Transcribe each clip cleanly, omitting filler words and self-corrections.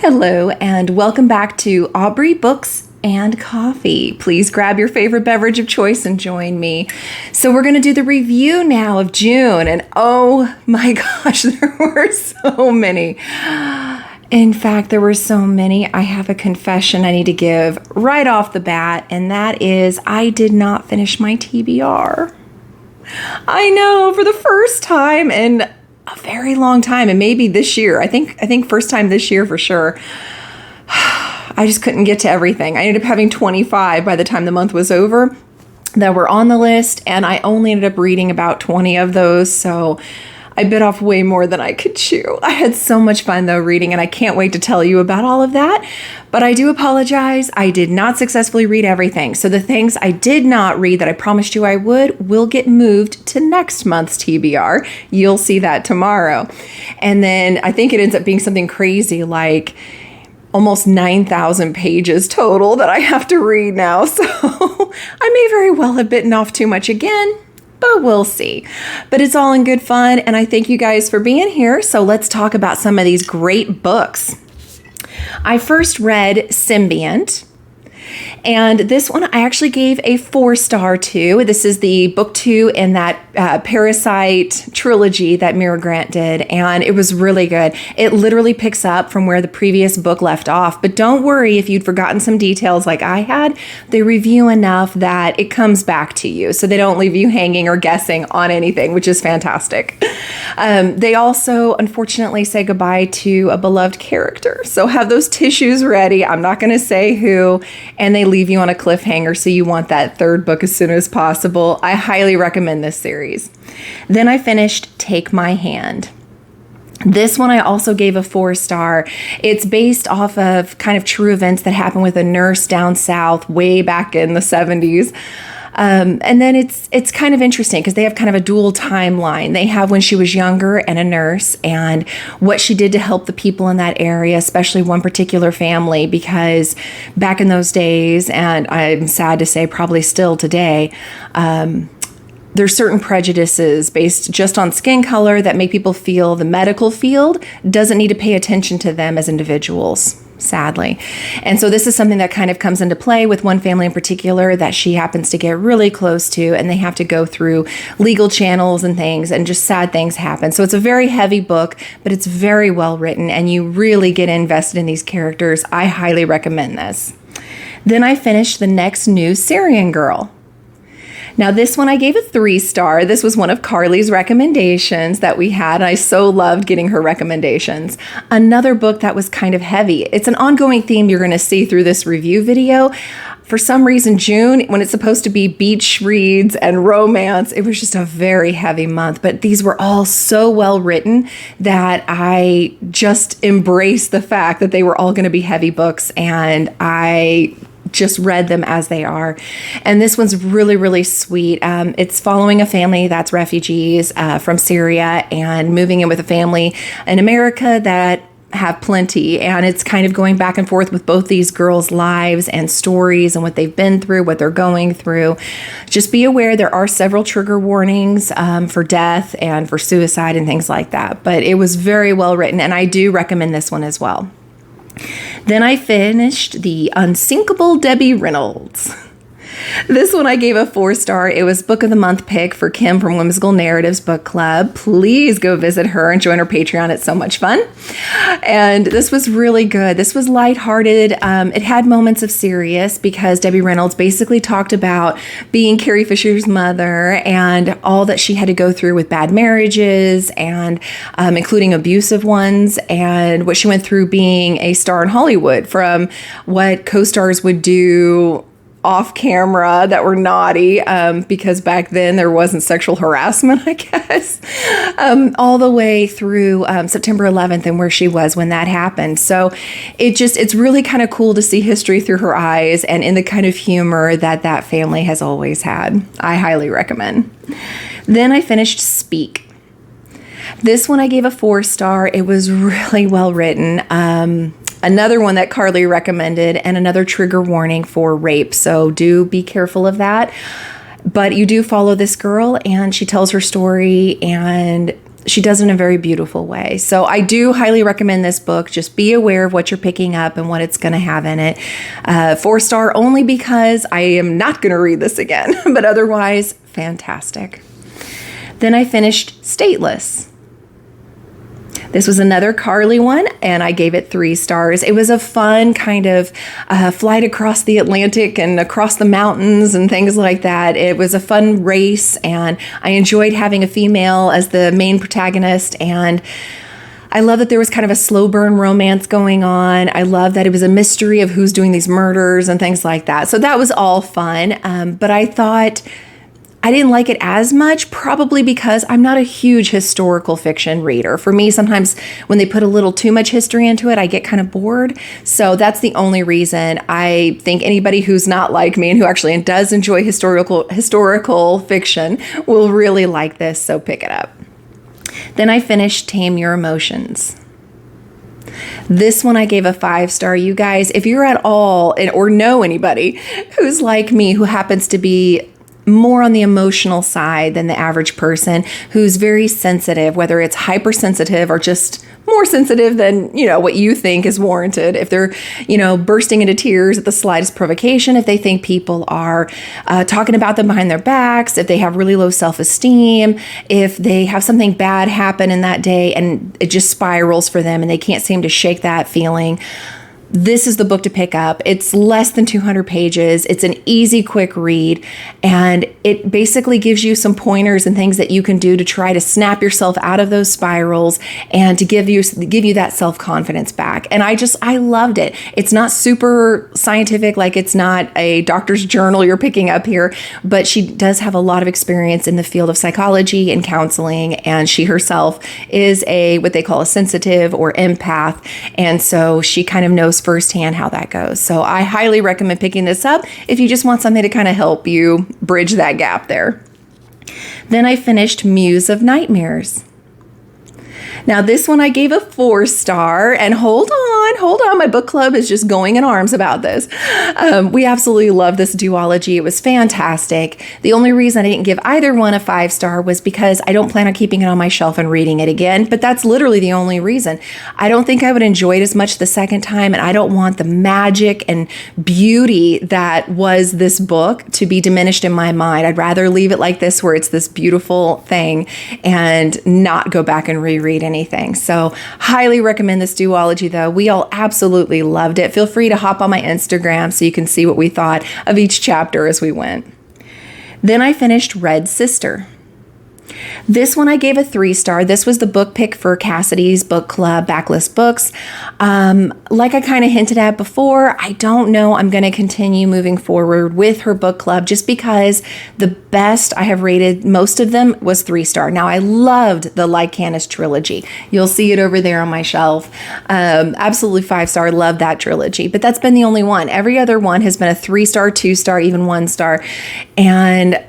Hello, and welcome back to Aubrey Books and Coffee. Please grab your favorite beverage of choice and join me. So we're going to do the review now of June, and oh my gosh, there were so many. In fact, there were so many. I have a confession I need to give right off the bat, and that is I did not finish my TBR. I know, for the first time in a very long time, and maybe this year. I think first time this year for sure. I just couldn't get to everything. I ended up having 25 by the time the month was over that were on the list, and I only ended up reading about 20 of those, so I bit off way more than I could chew. I had so much fun though reading, and I can't wait to tell you about all of that. But I do apologize. I did not successfully read everything. So the things I did not read that I promised you I would will get moved to next month's TBR. You'll see that tomorrow. And then I think it ends up being something crazy like almost 9,000 pages total that I have to read now. So I may very well have bitten off too much again, but we'll see. But it's all in good fun, and I thank you guys for being here. So let's talk about some of these great books. I first read Symbiont, and this one I actually gave a 4-star to. This is the book 2 in that Parasite trilogy that Mira Grant did, and it was really good. It literally picks up from where the previous book left off, but don't worry if you'd forgotten some details like I had. They review enough that it comes back to you, so they don't leave you hanging or guessing on anything, which is fantastic. They also, unfortunately, say goodbye to a beloved character, so have those tissues ready. I'm not going to say who, and they leave you on a cliffhanger, so you want that third book as soon as possible. I highly recommend this series. Then I finished Take My Hand. This one I also gave a 4-star. It's based off of kind of true events that happened with a nurse down south way back in the 70s. And then it's kind of interesting because they have kind of a dual timeline. They have when she was younger and a nurse, and what she did to help the people in that area, especially one particular family, because back in those days, and I'm sad to say probably still today, there's certain prejudices based just on skin color that make people feel the medical field doesn't need to pay attention to them as individuals, sadly. And so this is something that kind of comes into play with one family in particular that she happens to get really close to, and they have to go through legal channels and things, and just sad things happen. So it's a very heavy book, but it's very well written, and you really get invested in these characters. I highly recommend this. Then I finished The Next New Syrian Girl. Now, this one I gave a 3-star. This was one of Carly's recommendations that we had. And I so loved getting her recommendations. Another book that was kind of heavy. It's an ongoing theme you're going to see through this review video. For some reason, June, when it's supposed to be beach reads and romance, it was just a very heavy month. But these were all so well written that I just embraced the fact that they were all going to be heavy books, and I just read them as they are. And this one's really, really sweet. It's following a family that's refugees from Syria and moving in with a family in America that have plenty. And it's kind of going back and forth with both these girls' lives and stories and what they've been through, what they're going through. Just be aware there are several trigger warnings for death and for suicide and things like that. But it was very well written, and I do recommend this one as well. Then I finished The Unsinkable Debbie Reynolds. This one I gave a 4-star. It was Book of the Month pick for Kim from Whimsical Narratives Book Club. Please go visit her and join her Patreon. It's so much fun. And this was really good. This was lighthearted. It had moments of serious because Debbie Reynolds basically talked about being Carrie Fisher's mother and all that she had to go through with bad marriages and including abusive ones, and what she went through being a star in Hollywood, from what co-stars would do off camera that were naughty, because back then there wasn't sexual harassment, I guess, all the way through September 11th and where she was when that happened. So it's really kind of cool to see history through her eyes and in the kind of humor that that family has always had. I highly recommend. Then I finished Speak. This one I gave a 4-star. It was really well written. Another one that Carly recommended, and another trigger warning for rape. So do be careful of that. But you do follow this girl, and she tells her story, and she does it in a very beautiful way. So I do highly recommend this book. Just be aware of what you're picking up and what it's going to have in it. 4-star only because I am not going to read this again, but otherwise, fantastic. Then I finished Stateless. This was another Carly one, and I gave it 3 stars. It was a fun kind of flight across the Atlantic and across the mountains and things like that. It was a fun race, and I enjoyed having a female as the main protagonist, and I love that there was kind of a slow burn romance going on. I love that it was a mystery of who's doing these murders and things like that. So that was all fun, but I thought I didn't like it as much, probably because I'm not a huge historical fiction reader. For me, sometimes when they put a little too much history into it, I get kind of bored. So that's the only reason. I think anybody who's not like me and who actually does enjoy historical fiction will really like this, so pick it up. Then I finished Tame Your Emotions. This one I gave a 5-star. You guys, if you're at all or know anybody who's like me, who happens to be more on the emotional side than the average person, who's very sensitive, whether it's hypersensitive or just more sensitive than, what you think is warranted. If they're, bursting into tears at the slightest provocation, if they think people are talking about them behind their backs, if they have really low self-esteem, if they have something bad happen in that day and it just spirals for them and they can't seem to shake that feeling, this is the book to pick up. It's less than 200 pages. It's an easy, quick read, and it basically gives you some pointers and things that you can do to try to snap yourself out of those spirals and to give you that self-confidence back. And I loved it. It's not super scientific, like it's not a doctor's journal you're picking up here, but she does have a lot of experience in the field of psychology and counseling, and she herself is what they call a sensitive or empath, and so she kind of knows firsthand how that goes. So I highly recommend picking this up if you just want something to kind of help you bridge that gap there. Then I finished Muse of Nightmares. Now this one I gave a 4-star, and hold on, my book club is just going in arms about this. We absolutely love this duology. It was fantastic. The only reason I didn't give either one a 5-star was because I don't plan on keeping it on my shelf and reading it again, but that's literally the only reason. I don't think I would enjoy it as much the second time, and I don't want the magic and beauty that was this book to be diminished in my mind. I'd rather leave it like this, where it's this beautiful thing, and not go back and reread anything. So highly recommend this duology though. We all absolutely loved it. Feel free to hop on my Instagram so you can see what we thought of each chapter as we went. Then I finished Red Sister. This one I gave a 3-star. This was the book pick for Cassidy's book club, Backlist Books. Like I kind of hinted at before, I don't know I'm going to continue moving forward with her book club just because the best I have rated most of them was 3-star. Now, I loved the Lycanis trilogy. You'll see it over there on my shelf. Absolutely 5-star. Love that trilogy. But that's been the only one. Every other one has been a 3-star, 2-star, even 1-star. And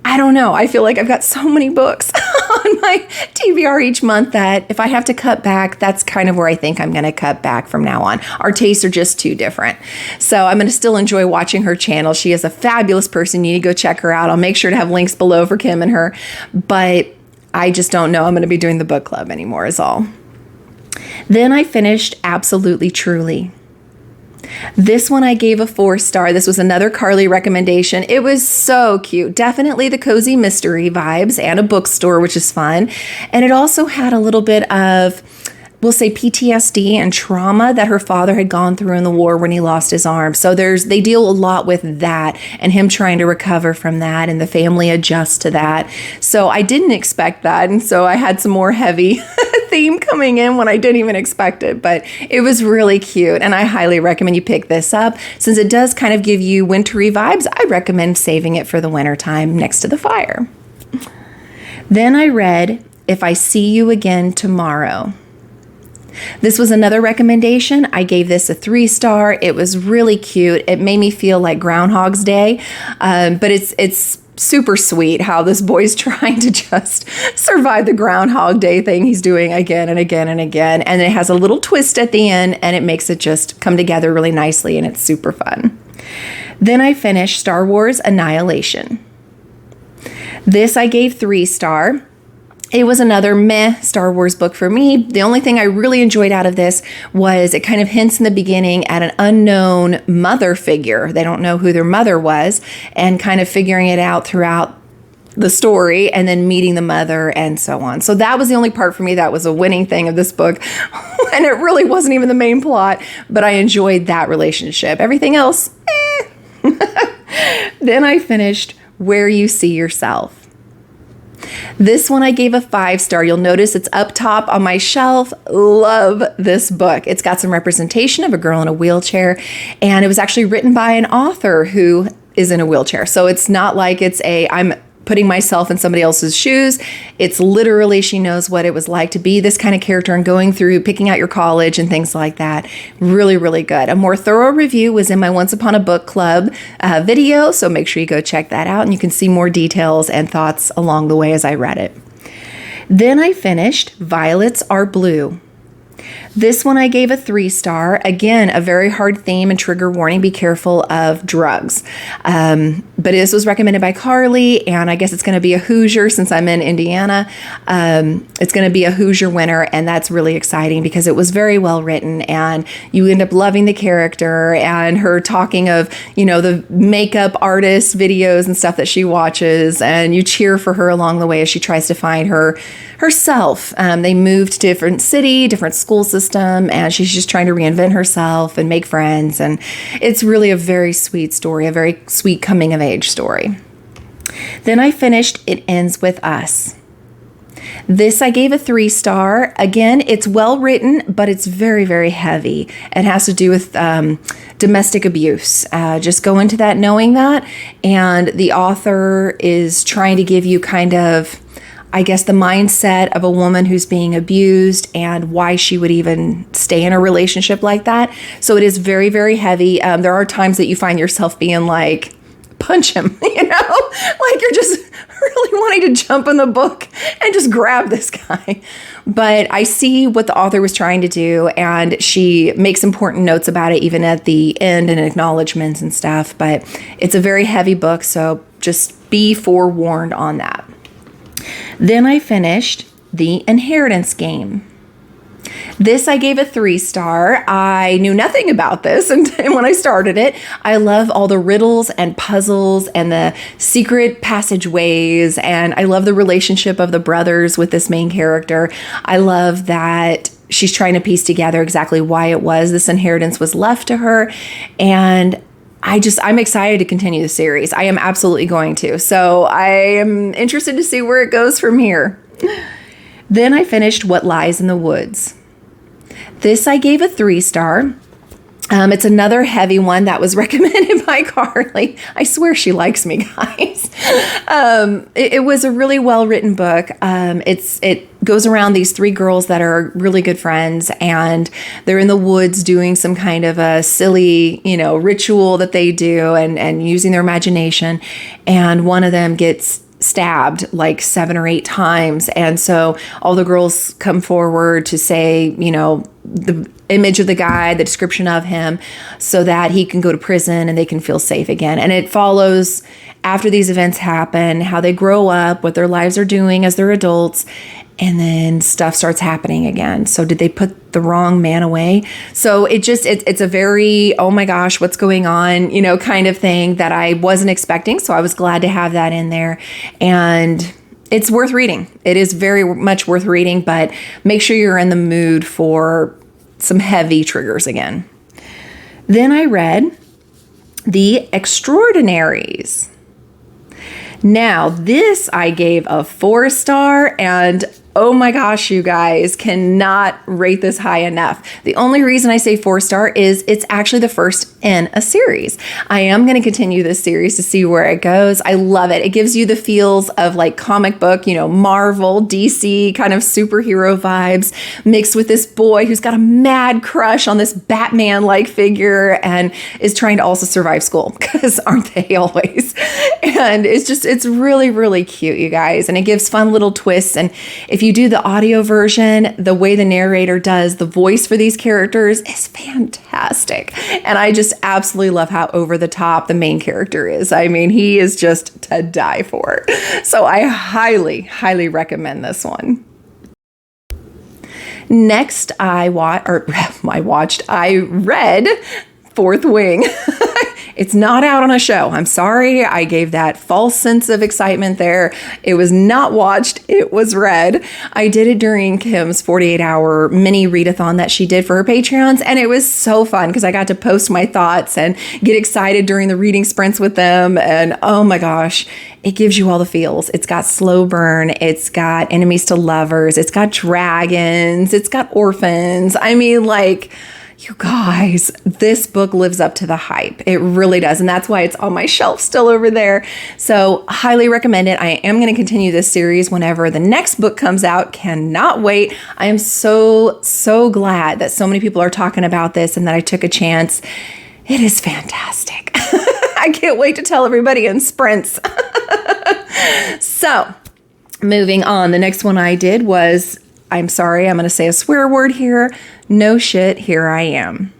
I don't know. I feel like I've got so many books on my TBR each month that if I have to cut back, that's kind of where I think I'm going to cut back from now on. Our tastes are just too different. So I'm going to still enjoy watching her channel. She is a fabulous person. You need to go check her out. I'll make sure to have links below for Kim and her. But I just don't know I'm going to be doing the book club anymore is all. Then I finished Absolutely Truly. This one I gave a 4-star. This was another Carly recommendation. It was so cute. Definitely the cozy mystery vibes and a bookstore, which is fun. And it also had a little bit of, we'll say, PTSD and trauma that her father had gone through in the war when he lost his arm. So they deal a lot with that and him trying to recover from that and the family adjust to that. So I didn't expect that. And so I had some more heavy theme coming in when I didn't even expect it. But it was really cute. And I highly recommend you pick this up. Since it does kind of give you wintry vibes, I recommend saving it for the winter time next to the fire. Then I read If I See You Again Tomorrow. This was another recommendation. I gave this a 3-star. It was really cute. It made me feel like Groundhog's Day, but it's super sweet how this boy's trying to just survive the Groundhog Day thing he's doing again and again and again. And it has a little twist at the end, and it makes it just come together really nicely, and it's super fun. Then I finished Star Wars Annihilation. This I gave 3-star. It was another meh Star Wars book for me. The only thing I really enjoyed out of this was it kind of hints in the beginning at an unknown mother figure. They don't know who their mother was, and kind of figuring it out throughout the story, and then meeting the mother and so on. So that was the only part for me that was a winning thing of this book. And it really wasn't even the main plot, but I enjoyed that relationship. Everything else, Then I finished Where You See Yourself. This one I gave a 5-star. You'll notice it's up top on my shelf. Love this book. It's got some representation of a girl in a wheelchair, and it was actually written by an author who is in a wheelchair. So it's not like I'm putting myself in somebody else's shoes. It's literally, she knows what it was like to be this kind of character and going through picking out your college and things like that. Really, really good. A more thorough review was in my Once Upon a Book Club video, so make sure you go check that out, and you can see more details and thoughts along the way as I read it. Then I finished Violets Are Blue. This one I gave a 3-star. Again, a very hard theme and trigger warning. Be careful of drugs. But this was recommended by Carly, and I guess it's going to be a Hoosier since I'm in Indiana. It's going to be a Hoosier winner, and that's really exciting because it was very well written, and you end up loving the character and her talking of, the makeup artist videos and stuff that she watches, and you cheer for her along the way as she tries to find herself. They moved to different city, different school system, and she's just trying to reinvent herself and make friends. And it's really a very sweet story, a very sweet coming of age story. Then I finished It Ends With Us. This I gave a 3-star. Again, it's well written, but it's very, very heavy. It has to do with domestic abuse. Just go into that knowing that. And the author is trying to give you kind of, I guess, the mindset of a woman who's being abused and why she would even stay in a relationship like that. So it is very, very heavy. There are times that you find yourself being like, punch him, like you're just really wanting to jump in the book and just grab this guy. But I see what the author was trying to do, and she makes important notes about it even at the end and acknowledgments and stuff. But it's a very heavy book, so just be forewarned on that. Then I finished The Inheritance Game. This I gave a 3-star. I knew nothing about this and when I started it. I love all the riddles and puzzles and the secret passageways, and I love the relationship of the brothers with this main character. I love that she's trying to piece together exactly why it was this inheritance was left to her, and I'm excited to continue the series. I am absolutely going to. So I am interested to see where it goes from here. Then I finished What Lies in the Woods. This I gave a 3-star. It's another heavy one that was recommended by Carly. I swear she likes me, guys. It was a really well-written book. It goes around these 3 girls that are really good friends, and they're in the woods doing some kind of a silly, ritual that they do and using their imagination. And one of them gets stabbed like 7 or 8 times. And so all the girls come forward to say, the image of the guy, the description of him, so that he can go to prison and they can feel safe again. And it follows after these events happen, how they grow up, what their lives are doing as they're adults, and then stuff starts happening again. So did they put the wrong man away? So it's a very, oh my gosh, what's going on, kind of thing that I wasn't expecting. So I was glad to have that in there. And it's worth reading. It is very much worth reading, but make sure you're in the mood for some heavy triggers again. Then I read The Extraordinaries. Now, this I gave a 4-star, and Oh my gosh, you guys, cannot rate this high enough. The only reason I say 4-star is it's actually the first in a series. I am going to continue this series to see where it goes. I love it. It gives you the feels of like comic book, Marvel, DC kind of superhero vibes mixed with this boy who's got a mad crush on this Batman-like figure and is trying to also survive school, because aren't they always? And it's really, really cute, you guys. And it gives fun little twists. And if you do the audio version, the way the narrator does the voice for these characters is fantastic. And I just absolutely love how over the top the main character is. I mean, he is just to die for. So I highly, highly recommend this one. Next, I read Fourth Wing. It's not out on a show. I'm sorry. I gave that false sense of excitement there. It was not watched. It was read. I did it during Kim's 48-hour mini readathon that she did for her Patreons. And it was so fun because I got to post my thoughts and get excited during the reading sprints with them. And oh my gosh, it gives you all the feels. It's got slow burn. It's got enemies to lovers. It's got dragons. It's got orphans. I mean, you guys, this book lives up to the hype. It really does. And that's why it's on my shelf still over there. So highly recommend it. I am going to continue this series whenever the next book comes out. Cannot wait. I am so, so glad that so many people are talking about this and that I took a chance. It is fantastic. I can't wait to tell everybody in sprints. So moving on, the next one I did was, I'm sorry, I'm going to say a swear word here. No shit, here I am.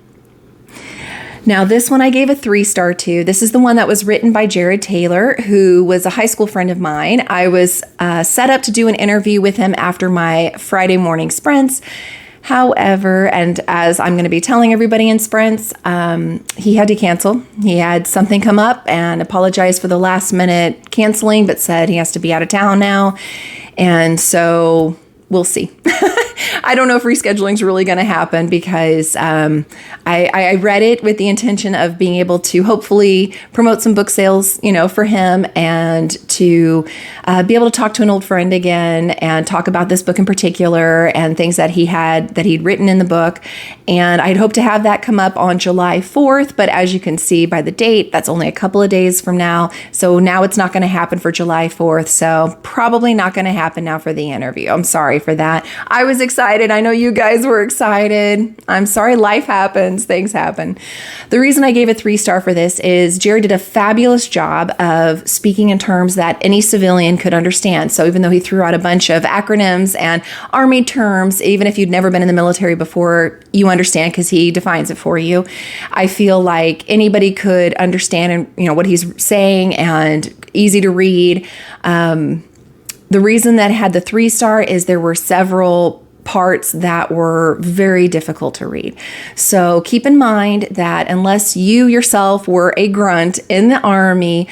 Now, this one I gave a 3-star to. This is the one that was written by Jared Taylor, who was a high school friend of mine. I was set up to do an interview with him after my Friday morning sprints. However, and as I'm going to be telling everybody in sprints, he had to cancel. He had something come up and apologized for the last minute canceling, but said he has to be out of town now. And so we'll see. I don't know if rescheduling is really going to happen because I read it with the intention of being able to hopefully promote some book sales, for him, and to be able to talk to an old friend again and talk about this book in particular and things that he'd written in the book. And I'd hope to have that come up on July 4th. But as you can see by the date, that's only a couple of days from now. So now it's not going to happen for July 4th. So probably not going to happen now for the interview. I'm sorry for that. I was excited. I know you guys were excited. I'm sorry. Life happens. Things happen. The reason I gave a 3-star for this is Jared did a fabulous job of speaking in terms that any civilian could understand. So even though he threw out a bunch of acronyms and Army terms, even if you'd never been in the military before, you understand because he defines it for you. I feel like anybody could understand, what he's saying, and easy to read. The reason that it had the 3-star is there were several parts that were very difficult to read. So keep in mind that unless you yourself were a grunt in the Army,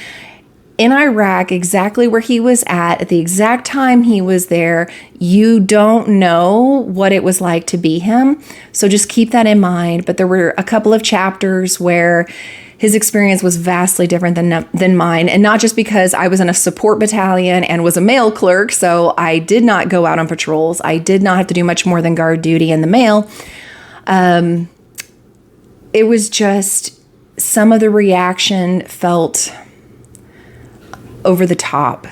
in Iraq, exactly where he was at the exact time he was there, you don't know what it was like to be him. So just keep that in mind. But there were a couple of chapters where his experience was vastly different than mine. And not just because I was in a support battalion and was a mail clerk, so I did not go out on patrols. I did not have to do much more than guard duty in the mail. It was just, some of the reaction felt over the top.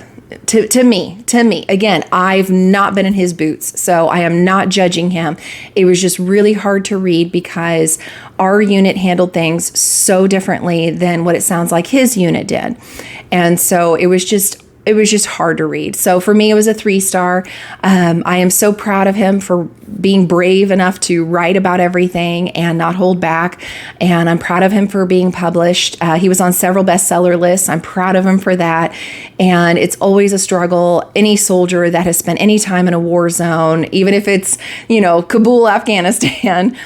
To me. Again, I've not been in his boots, so I am not judging him. It was just really hard to read because our unit handled things so differently than what it sounds like his unit did. And so it was just hard to read. So for me, it was a 3-star. I am so proud of him for being brave enough to write about everything and not hold back. And I'm proud of him for being published. He was on several bestseller lists. I'm proud of him for that. And it's always a struggle. Any soldier that has spent any time in a war zone, even if it's, Kabul, Afghanistan,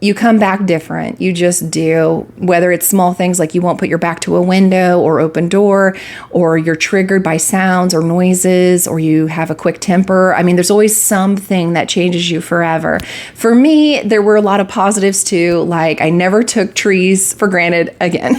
you come back different. You just do. Whether it's small things like you won't put your back to a window or open door, or you're triggered by sounds or noises, or you have a quick temper. I mean, there's always something that changes you forever. For me, there were a lot of positives too. Like, I never took trees for granted again.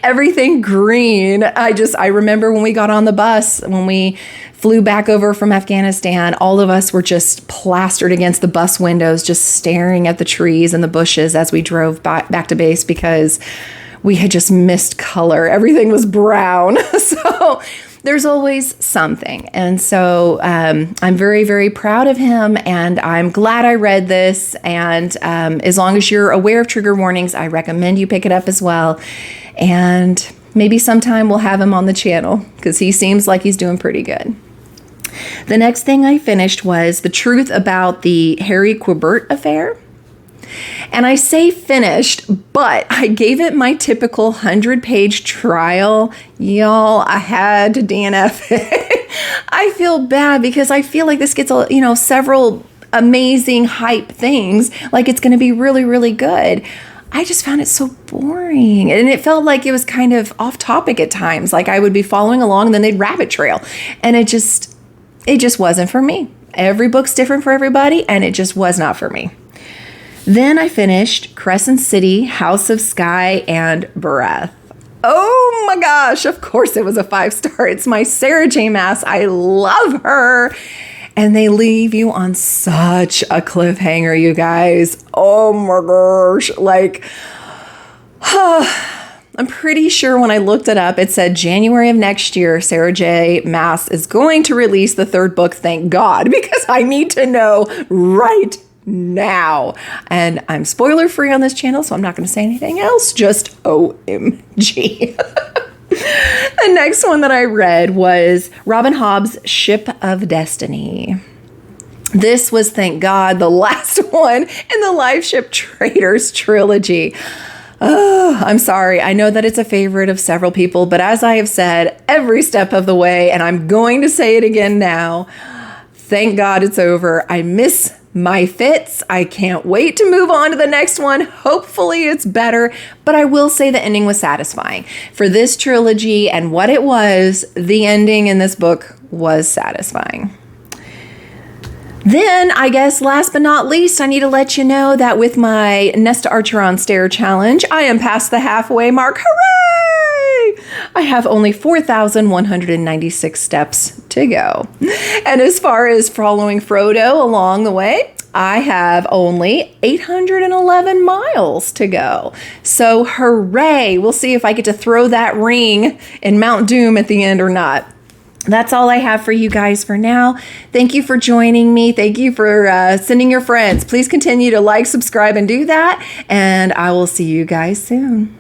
Everything green. I remember when we got on the bus, when we flew back over from Afghanistan, all of us were just plastered against the bus windows, just staring at the trees and the bushes as we drove back to base because we had just missed color. Everything was brown. So there's always something. And so I'm very, very proud of him, and I'm glad I read this. And as long as you're aware of trigger warnings, I recommend you pick it up as well. And maybe sometime we'll have him on the channel because he seems like he's doing pretty good. The next thing I finished was The Truth About the Harry Quebert Affair. And I say finished, but I gave it my typical 100-page trial. Y'all, I had to DNF it. I feel bad because I feel like this gets, several amazing hype things. Like it's going to be really, really good. I just found it so boring. And it felt like it was kind of off topic at times. Like I would be following along and then they'd rabbit trail. And it just wasn't for me. Every book's different for everybody, and it just was not for me. Then I finished Crescent City, House of Sky, and Breath. Oh my gosh, of course it was a 5-star. It's my Sarah J. Maas. I love her. And they leave you on such a cliffhanger, you guys. Oh my gosh. Like, I'm pretty sure when I looked it up, it said January of next year, Sarah J. Maas is going to release the 3rd book. Thank God, because I need to know right now. And I'm spoiler free on this channel, so I'm not going to say anything else. Just OMG. The next one that I read was Robin Hobb's Ship of Destiny. This was, thank God, the last one in the Life Ship Traders trilogy. Oh, I'm sorry. I know that it's a favorite of several people, but as I have said every step of the way, and I'm going to say it again now, thank God it's over. I miss my fits. I can't wait to move on to the next one. Hopefully it's better, but I will say the ending was satisfying. For this trilogy and what it was, the ending in this book was satisfying. Then, I guess last but not least, I need to let you know that with my Nesta Archer on Stair challenge, I am past the halfway mark. Hooray! I have only 4,196 steps to go. And as far as following Frodo along the way, I have only 811 miles to go. So hooray! We'll see if I get to throw that ring in Mount Doom at the end or not. That's all I have for you guys for now. Thank you for joining me. Thank you for sending your friends. Please continue to like, subscribe, and do that. And I will see you guys soon.